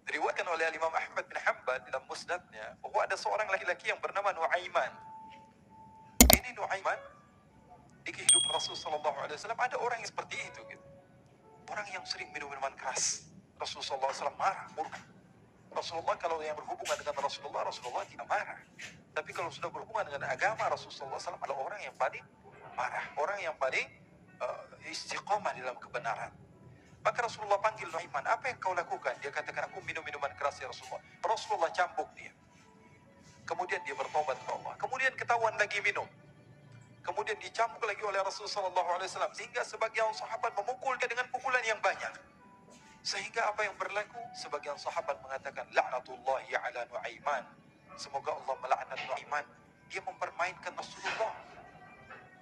Diriwayatkan oleh Imam Ahmad bin Hanbal dalam musnadnya bahwa ada seorang laki-laki yang bernama Nuaiman. Ini Nuaiman di kehidupan Rasul Sallallahu Alaihi Wasallam ada orang yang seperti itu, gitu. Orang yang sering minum minuman keras. Rasulullah SAW marah, murka. Rasulullah kalau yang berhubungan dengan Rasulullah, Rasulullah tidak marah. Tapi kalau sudah berhubungan dengan agama, Rasulullah SAW adalah orang yang paling marah, orang yang paling istiqomah dalam kebenaran. Maka Rasulullah panggil Nuaiman, apa yang kau lakukan? Dia katakan, aku minum minuman keras ya Rasulullah. Rasulullah cambuk dia. Kemudian dia bertobat kepada Allah. Kemudian ketahuan lagi minum. Kemudian dicambuk lagi oleh Rasulullah SAW. Sehingga sebagian sahabat memukul dia dengan pukulan yang banyak. Sehingga apa yang berlaku? Sebagian sahabat mengatakan, la'natullahi ala Nuaiman. Semoga Allah melaknat Nuaiman. Dia mempermainkan Rasulullah.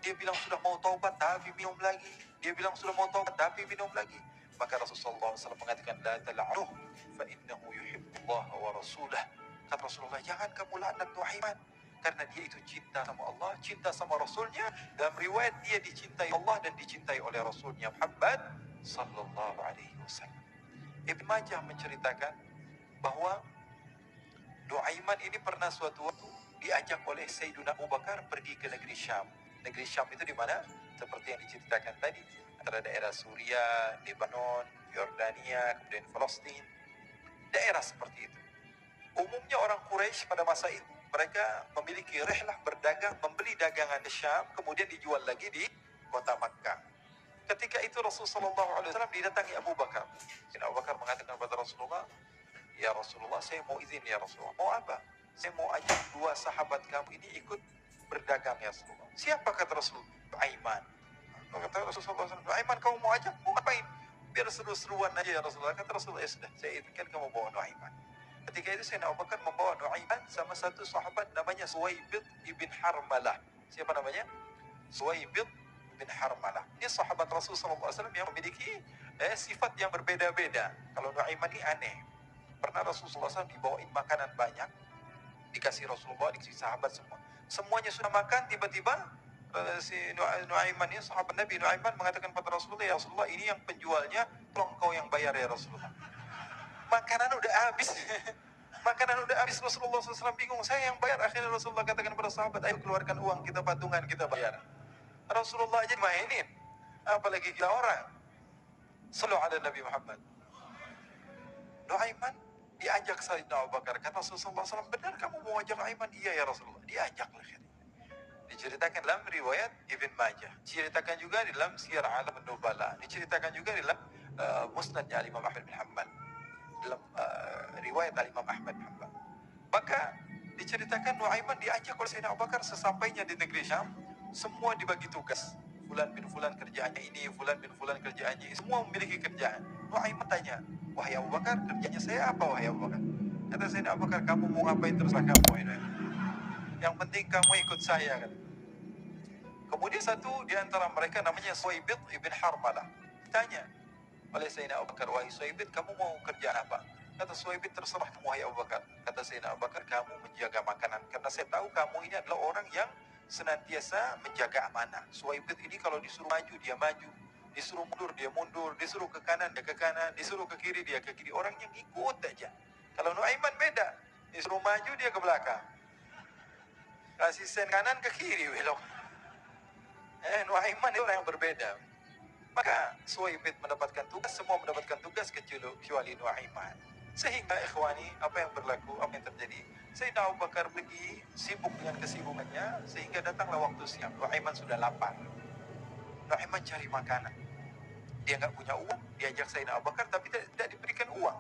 Dia bilang sudah mau taubat tapi minum lagi. Dia bilang sudah mau taubat tapi minum lagi. Maka Rasulullah SAW mengatakan, la tal'anuh fa innahu yuhibbullah wa rasulah. Kata Rasulullah, jangan kamu laknat Nuaiman, karena dia itu cinta sama Allah, cinta sama Rasulnya. Dalam riwayat dia dicintai Allah dan dicintai oleh Rasulnya Muhammad sallallahu alaihi wasallam. Ibn Majah menceritakan bahwa Nuaiman ini pernah suatu waktu diajak oleh Sayyidina Abu Bakar pergi ke negeri Syam. Negeri Syam itu di mana? Seperti yang diceritakan tadi, antara daerah Suriah, Lebanon, Yordania, kemudian Palestina, daerah seperti itu. Umumnya orang Quraisy pada masa itu mereka memiliki rihlah berdagang, membeli dagangan di Syam, kemudian dijual lagi di kota Makkah. Ketika itu Rasulullah SAW didatangi Abu Bakar. Abu Bakar mengatakan kepada Rasulullah, ya Rasulullah, saya mau izin ya Rasulullah. Mau apa? Saya mau ajak dua sahabat kamu ini ikut berdagang ya Rasulullah. Siapa kata Rasulullah? Aiman. Kata Rasulullah SAW, Aiman kamu mau ajak? Mau ngapain? Biar seru-seruan aja ya Rasulullah. Kata Rasulullah, ya sudah, saya izinkan kamu bawa Nuaiman. Ketika itu Sayyidina Abu Bakar membawa Nuaiman sama satu sahabat namanya Suwaibid ibn Harmalah. Siapa namanya? Suwaibid bin Harmalah. Ini sahabat Rasulullah SAW yang memiliki sifat yang berbeda-beda. Kalau Nuaiman ini aneh. Pernah Rasulullah SAW dibawain makanan banyak, dikasih Rasulullah, dikasih sahabat semua. Semuanya sudah makan, tiba-tiba si Nuaiman ini, sahabat Nabi Nuaiman mengatakan kepada Rasulullah, ya Rasulullah, ini yang penjualnya, tolong kau yang bayar ya Rasulullah. Makanan udah habis. Makanan udah habis, Rasulullah SAW bingung, saya yang bayar. Akhirnya Rasulullah katakan kepada sahabat, ayo keluarkan uang, kita patungan, kita bayar. Rasulullah aja mainin, apalagi kita orang. Sallu ala Nabi Muhammad. Nuaiman diajak Sayyidina Abu Bakar. Kata Rasulullah SAW, benar kamu mau ajak Nuaiman? Iya ya Rasulullah. Diajak lah. Diceritakan dalam riwayat Ibn Majah. Diceritakan juga di dalam Siyar A'lam An-Nubala. Diceritakan juga di dalam musnadnya Imam Ahmad bin Hanbal. Dalam riwayat Imam Ahmad bin Hanbal. Maka diceritakan Nuaiman diajak oleh Sayyidina Abu Bakar. Sesampainya di negeri Syam, semua dibagi tugas. Fulan bin Fulan kerjaannya ini, Fulan bin Fulan kerjaannya ini. Semua memiliki kerjaan. Nuaiman tanya, wahai Abu Bakar, kerjanya saya apa wahai Abu Bakar? Kata Sayyidina Abu Bakar, kamu mau ngapain terserah kamu ini. Yang penting kamu ikut saya kan. Kemudian satu di antara mereka namanya Suwaibid ibn Harmalah. Tanya oleh Sayyidina Abu Bakar, wahai Suwaibid, kamu mau kerjaan apa? Kata Suwaibid, terserah kamu wahai Abu Bakar. Kata Sayyidina Abu Bakar, kamu menjaga makanan, karena saya tahu kamu ini adalah orang yang senantiasa menjaga amanah. Suwaibid ini kalau disuruh maju dia maju, disuruh mundur dia mundur, disuruh ke kanan dia ke kanan, disuruh ke kiri dia ke kiri. Orang yang ikut aja. Kalau Nuaiman beda, disuruh maju dia ke belakang, kasih sen kanan ke kiri belok. Nuaiman itu orang yang berbeda. Maka Suwaibid mendapatkan tugas, semua mendapatkan tugas kecuali Nuaiman. Sehingga ikhwani, apa yang berlaku, apa yang terjadi, Sayyidina Abu Bakar pergi sibuk dengan kesibukannya, sehingga datanglah waktu siang. Nuaiman sudah lapar. Nuaiman cari makanan. Dia nggak punya uang, diajak Sayyidina Abu Bakar tapi tidak diberikan uang.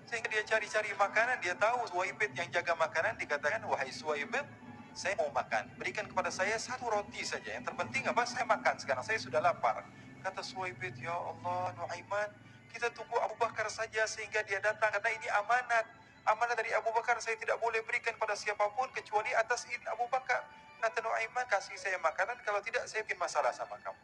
Sehingga dia cari-cari makanan, dia tahu Suwaibid yang jaga makanan, dikatakan, wahai Suwaibid, saya mau makan, berikan kepada saya satu roti saja. Yang terpenting apa? Saya makan sekarang, saya sudah lapar. Kata Suwaibid, ya Allah Nuaiman, kita tunggu Abu Bakar saja sehingga dia datang, karena ini amanat. Amanat dari Abu Bakar, saya tidak boleh berikan pada siapapun kecuali atas izin Abu Bakar. Kata Nuaiman, kasih saya makanan, kalau tidak saya bikin masalah sama kamu.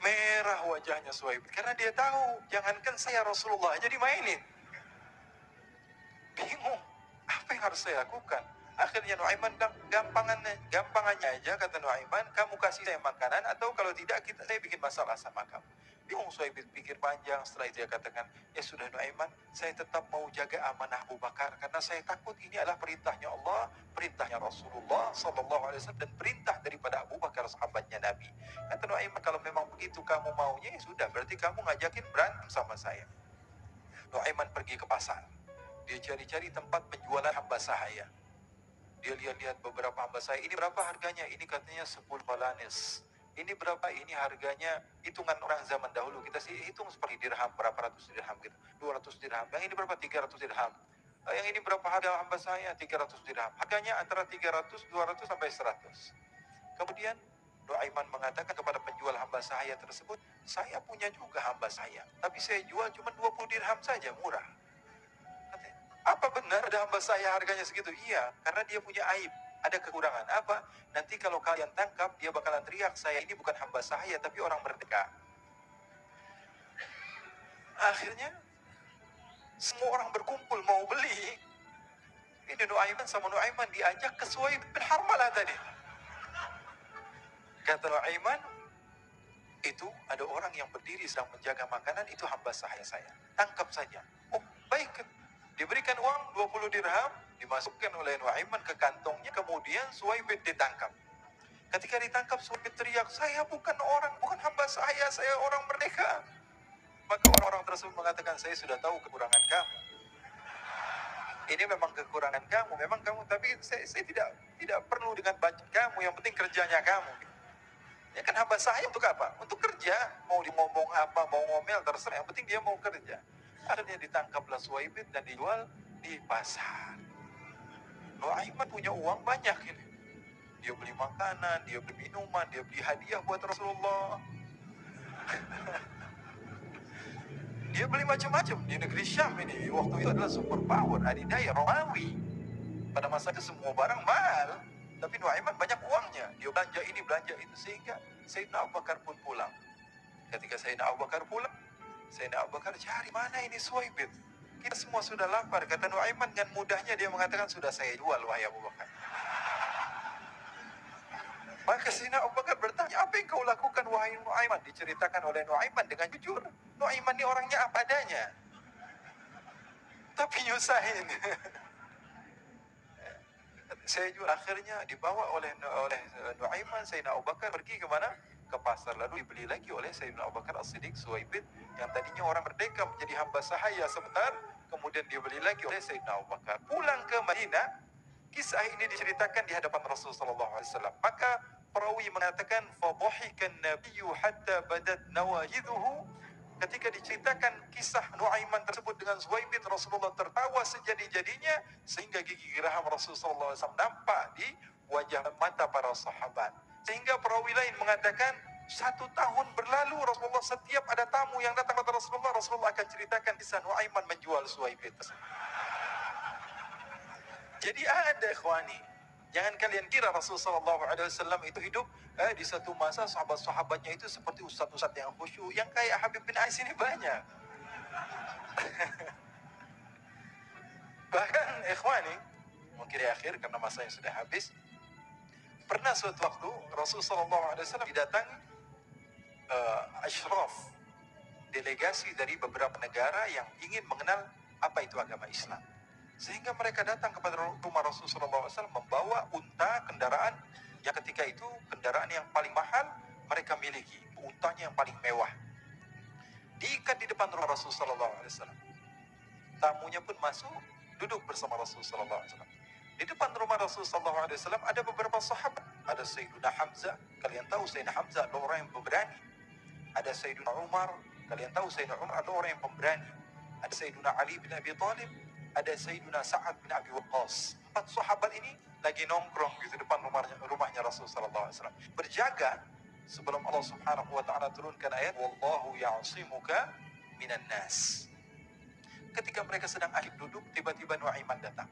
Merah wajahnya Suwaibid, karena dia tahu, jangankan saya Rasulullah aja dimainin. Bingung, apa yang harus saya lakukan? Akhirnya Nuaiman bilang, gampangannya aja, kata Nuaiman, kamu kasih saya makanan, atau kalau tidak saya bikin masalah sama kamu. Bingung Suhaib pikir panjang, setelah itu dia katakan, ya sudah Nuaiman, saya tetap mau jaga amanah Abu Bakar karena saya takut ini adalah perintahnya Allah, perintahnya Rasulullah Sallallahu Alaihi Wasallam dan perintah daripada Abu Bakar sahabatnya Nabi. Kata Nuaiman, kalau memang begitu kamu maunya ya sudah, berarti kamu ngajakin berantem sama saya. Nuaiman pergi ke pasar. Dia cari-cari tempat penjualan hamba sahaya. Dia lihat-lihat beberapa hamba sahaya. Ini berapa harganya? Ini katanya 10 balanes. Ini berapa? Ini harganya hitungan orang zaman dahulu. Kita sih hitung seperti dirham, berapa ratus dirham gitu. 200 dirham. Yang ini berapa? 300 dirham. Yang ini berapa harga hamba sahaya? 300 dirham. Harganya antara 300, 200 sampai 100. Kemudian Nuaiman mengatakan kepada penjual hamba sahaya tersebut, saya punya juga hamba saya, tapi saya jual cuma 20 dirham saja, murah. Katanya, apa benar ada hamba saya harganya segitu? Iya, karena dia punya aib, ada kekurangan. Apa? Nanti kalau kalian tangkap, dia bakalan teriak, saya ini bukan hamba sahaya, tapi orang merdeka. Akhirnya, semua orang berkumpul mau beli. Ini Nuaiman sama Nuaiman diajak ke Suhaib bin Harmalah tadi. Kata Nuaiman, itu ada orang yang berdiri sedang menjaga makanan, itu hamba sahaya saya. Tangkap saja. Oh, baik. Diberikan uang 20 dirham, dimasukkan oleh Nuaiman ke kantongnya, kemudian Suhaib ditangkap. Ketika ditangkap, Suhaib teriak, saya bukan hamba saya orang merdeka. Maka orang-orang tersebut mengatakan, saya sudah tahu kekurangan kamu. Ini memang kekurangan kamu, tapi saya tidak perlu dengan budget kamu, yang penting kerjanya kamu. Ya kan hamba saya untuk apa? Untuk kerja. Mau ngomong apa, mau ngomel, terserah. Yang penting dia mau kerja. Akhirnya ditangkaplah Suhaib dan dijual di pasar. Nuaiman punya uang banyak ini. Dia beli makanan, dia beli minuman, dia beli hadiah buat Rasulullah. Dia beli macam-macam. Di negeri Syam ini, waktu itu adalah super power, adidaya, Romawi. Pada masa itu semua barang mahal. Tapi Nuaiman banyak uangnya. Dia belanja ini, belanja itu. Sehingga Sayyidina Abu Bakar pun pulang. Ketika Sayyidina Abu Bakar pulang, Sayyidina Abu Bakar cari mana ini Suhaib. Kita semua sudah lapar. Kata Nuaiman dengan mudahnya dia mengatakan, sudah saya jual wahai Abu Bakar. Maka Sayyidina Abu Bakar bertanya, apa yang kau lakukan wahai Nuaiman? Diceritakan oleh Nuaiman dengan jujur. Nuaiman ini orangnya apa adanya, tapi nyusahin. Saya juga akhirnya dibawa oleh Nuaiman, Sayyidina Abu Bakar pergi ke mana? Ke pasar, lalu dibeli lagi oleh Sayyidina Abu Bakar As-Siddiq Suhaib yang tadinya orang merdeka menjadi hamba sahaya sebentar, kemudian dibeli lagi oleh Sayyidina Abu Bakar. Pulang ke Madinah, kisah ini diceritakan di hadapan Rasulullah sallallahu alaihi wasallam. Maka perawi mengatakan, fadhahikan nabiyyu hatta badat nawajidhuhu. Ketika diceritakan kisah Nuaiman tersebut dengan Suhaib, Rasulullah tertawa sejadi-jadinya sehingga gigi geraham Rasulullah SAW nampak di wajah mata para sahabat. Sehingga perawi lain mengatakan 1 tahun berlalu Rasulullah, setiap ada tamu yang datang kepada Rasulullah akan ceritakan kisah Nuaiman menjual Suhaib tersebut. Jadi ada ikhwani. Jangan kalian kira Rasulullah SAW itu hidup di satu masa sahabat-sahabatnya itu seperti ustaz-ustaz yang khusyuk, yang kayak Habib bin Ais ini banyak. Bahkan ikhwani, mungkin di akhir karena masanya sudah habis, pernah suatu waktu Rasulullah SAW didatangi ashraf, delegasi dari beberapa negara yang ingin mengenal apa itu agama Islam. Sehingga mereka datang kepada rumah Rasulullah SAW membawa unta, kendaraan yang ketika itu kendaraan yang paling mahal mereka miliki, untanya yang paling mewah. Diikat di depan rumah Rasulullah SAW. Tamunya pun masuk, duduk bersama Rasulullah SAW. Di depan rumah Rasulullah SAW ada beberapa sahabat. Ada Sayyidina Hamzah, kalian tahu Sayyidina Hamzah adalah orang yang pemberani. Ada Sayyidina Umar, kalian tahu Sayyidina Umar adalah orang yang pemberani. Ada Sayyidina Ali bin Abi Thalib, ada Sayyidina Sa'ad bin Abi Waqqas. 4 sahabat ini lagi nongkrong di depan rumahnya Rasulullah SAW. Berjaga sebelum Allah Subhanahu wa taala turunkan ayat wallahu ya'simuka minan nas. Ketika mereka sedang asyik duduk, tiba-tiba Nuaiman datang.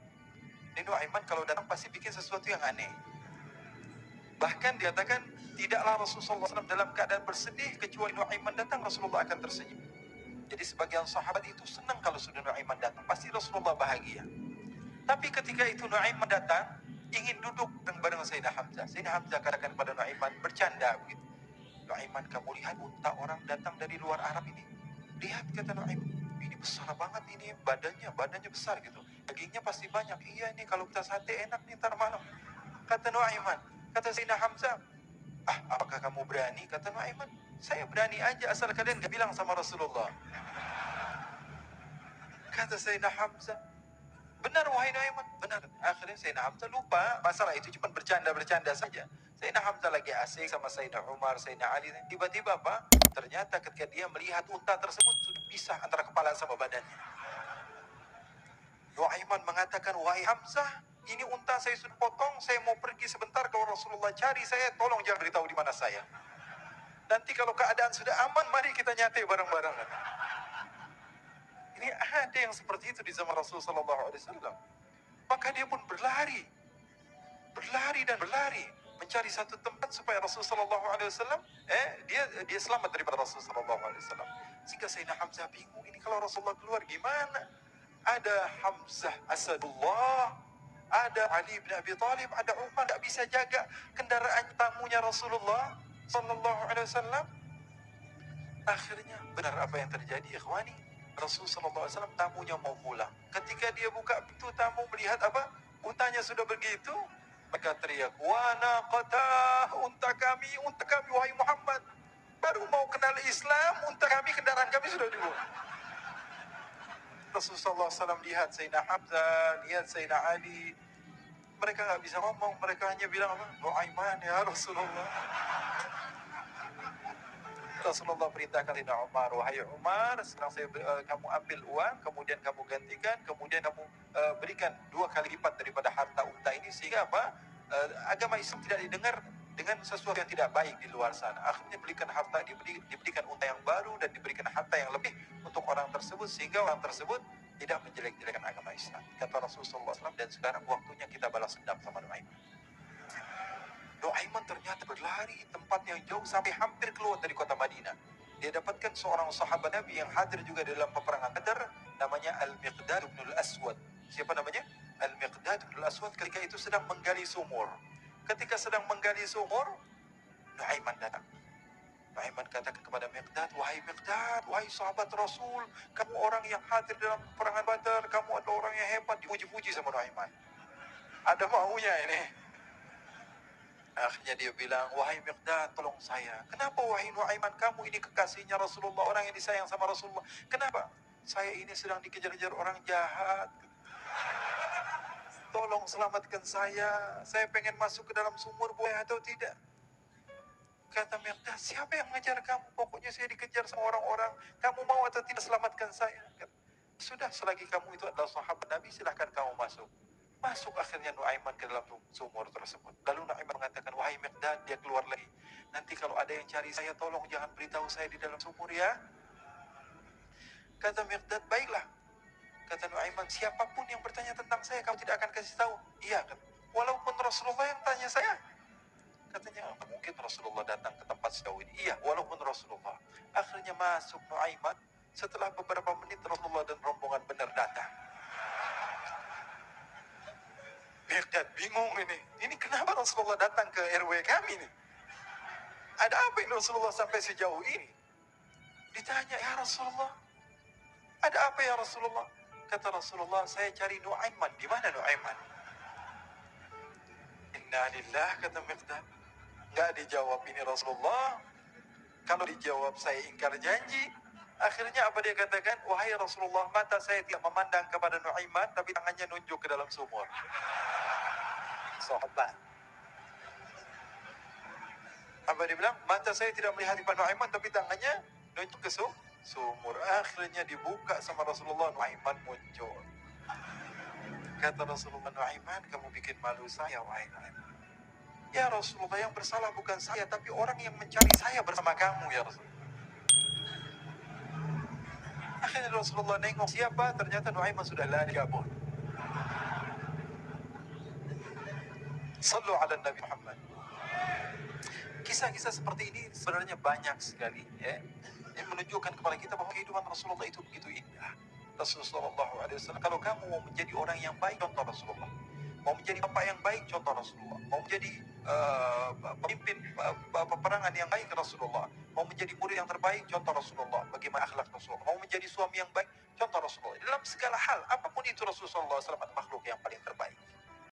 Ini Nuaiman kalau datang pasti bikin sesuatu yang aneh. Bahkan dikatakan tidaklah Rasulullah SAW dalam keadaan bersedih, kecuali Nuaiman datang Rasulullah akan tersenyum. Jadi sebagian sahabat itu senang kalau sudah Nuaiman datang, pasti Rasulullah bahagia. Tapi ketika itu Nuaiman datang, ingin duduk bareng Sayyidina Hamzah. Sayyidina Hamzah katakan kepada Nuaiman, bercanda begitu. Nuaiman, kamu lihat unta orang datang dari luar Arab ini. Lihat, kata Nuaiman, ini besar banget ini, badannya besar gitu. Dagingnya pasti banyak. Iya, ini kalau kita sate enak nih ntar malam. Kata Nuaiman. Kata Sayyidina Hamzah, apakah kamu berani? Kata Nuaiman, saya berani aja asal kalian gak bilang sama Rasulullah. Kata Sayyidina Hamzah, benar wahai Nuaiman, benar. Akhirnya Sayyidina Hamzah lupa masalah itu, cuma bercanda saja. Sayyidina Hamzah lagi asik sama Sayyidina Umar, Sayyidina Ali. Tiba-tiba apa? Ternyata ketika dia melihat unta tersebut sudah pisah antara kepala sama badannya. Nuaiman mengatakan, wahai Hamzah, ini unta saya sudah potong, saya mau pergi sebentar, kalau Rasulullah cari saya, tolong jangan beritahu di mana saya. Nanti kalau keadaan sudah aman, mari kita nyate bareng-bareng. Ini ada yang seperti itu di zaman Rasulullah SAW. Maka dia pun berlari dan berlari mencari satu tempat supaya Rasulullah SAW dia selamat daripada Rasulullah SAW. Sehingga Sayyidina Hamzah bingung, ini kalau Rasulullah keluar gimana? Ada Hamzah Asadullah, ada Ali bin Abi Thalib, ada Umar, nggak bisa jaga kendaraan tamunya Rasulullah SAW. Akhirnya benar apa yang terjadi, ikhwani. Rasulullah SAW tamunya mau pulang. Ketika dia buka pintu, tamu melihat apa? Untanya sudah begitu. Maka teriak, wana qatah, unta kami, wahai Muhammad. Baru mau kenal Islam, unta kami, kendaraan kami sudah dibuang. Rasulullah SAW lihat Sayyidina Hamzah, lihat Sayyidina Ali. Mereka nggak bisa ngomong, mereka hanya bilang apa? Nuaiman ya Rasulullah. Rasulullah perintahkan Sayyidina Umar, wahai Umar, sekarang kamu ambil uang, kemudian kamu gantikan, kemudian kamu berikan 2 kali lipat daripada harta unta ini, sehingga apa? Agama Islam tidak didengar dengan sesuatu yang tidak baik di luar sana. Akhirnya berikan harta, diberikan unta yang baru dan diberikan harta yang lebih untuk orang tersebut, sehingga orang tersebut tidak menjelek-jelekan agama Islam. Kata Rasulullah SAW, dan sekarang waktunya kita balas dendam sama Nuaiman. Nuaiman ternyata berlari tempat yang jauh sampai hampir keluar dari kota Madinah. Dia dapatkan seorang sahabat Nabi yang hadir juga dalam peperangan Badar, namanya Al-Miqdad bin Al-Aswad. Siapa namanya? Al-Miqdad bin Al-Aswad ketika itu sedang menggali sumur. Ketika sedang menggali sumur, Nuaiman datang. Nuaiman katakan kepada Miqdad, wahai Miqdad, wahai sahabat Rasul, kamu orang yang hadir dalam peperangan Badar, kamu adalah orang yang hebat. Dipuji-puji sama Nuaiman. Ada maunya ini. Akhirnya dia bilang, wahai Miqdad, tolong saya. Kenapa wahai Nuaiman, kamu ini kekasihnya Rasulullah, orang yang disayang sama Rasulullah. Kenapa? Saya ini sedang dikejar-kejar orang jahat. Tolong selamatkan saya. Saya pengen masuk ke dalam sumur, boleh atau tidak? Kata Miqdad, siapa yang mengejar kamu? Pokoknya saya dikejar sama orang-orang. Kamu mau atau tidak selamatkan saya? Sudah, selagi kamu itu adalah sahabat Nabi, silahkan kamu masuk. Masuk akhirnya Nuaiman ke dalam sumur tersebut. Lalu Nuaiman mengatakan, wahai Miqdad, dia keluar lagi. Nanti kalau ada yang cari saya, tolong jangan beritahu saya di dalam sumur ya. Kata Miqdad, baiklah. Kata Nuaiman, siapapun yang bertanya tentang saya, kamu tidak akan kasih tahu. Iya, walaupun Rasulullah yang tanya saya. Katanya, mungkin Rasulullah datang ke tempat sejauh ini. Iya, walaupun Rasulullah. Akhirnya masuk Nuaiman. Setelah beberapa menit, Rasulullah dan rombongan benar datang. Miqdad bingung ini. Ini kenapa Rasulullah datang ke RW kami nih? Ada apa ini Rasulullah sampai sejauh ini? Ditanya, ya Rasulullah, ada apa ya Rasulullah? Kata Rasulullah, saya cari Nuaiman. Di mana Nuaiman? Inna lillah, kata Miqdad. Nggak dijawab ini Rasulullah. Kalau dijawab saya ingkar janji. Akhirnya apa dia katakan? Wahai Rasulullah, mata saya tidak memandang kepada Nuaiman, tapi tangannya nunjuk ke dalam sumur. Sahabat. Apa dia bilang? Mata saya tidak melihat Ibn Nuaiman, tapi tangannya nunjuk ke sumur. Akhirnya dibuka sama Rasulullah, Nuaiman muncul. Kata Rasulullah, Nuaiman, kamu bikin malu saya, wahai Nuaiman. Ya Rasulullah, yang bersalah bukan saya, tapi orang yang mencari saya bersama kamu, ya Rasulullah. Akhirnya Rasulullah nengok, siapa? Ternyata Nuaiman sudah lari kabur. Sallu ala Nabi Muhammad. Kisah-kisah seperti ini sebenarnya banyak sekali, ya. Yang menunjukkan kepada kita bahwa kehidupan Rasulullah itu begitu indah. Rasulullah SAW, kalau kamu mau menjadi orang yang baik, contoh Rasulullah. Mau menjadi bapak yang baik, contoh Rasulullah. Mau menjadi pemimpin peperangan yang baik Rasulullah. Mau menjadi murid yang terbaik, contoh Rasulullah. Bagaimana akhlak Rasulullah. Mau menjadi suami yang baik, contoh Rasulullah. Dalam segala hal, apapun itu Rasulullah SAW adalah makhluk yang paling terbaik.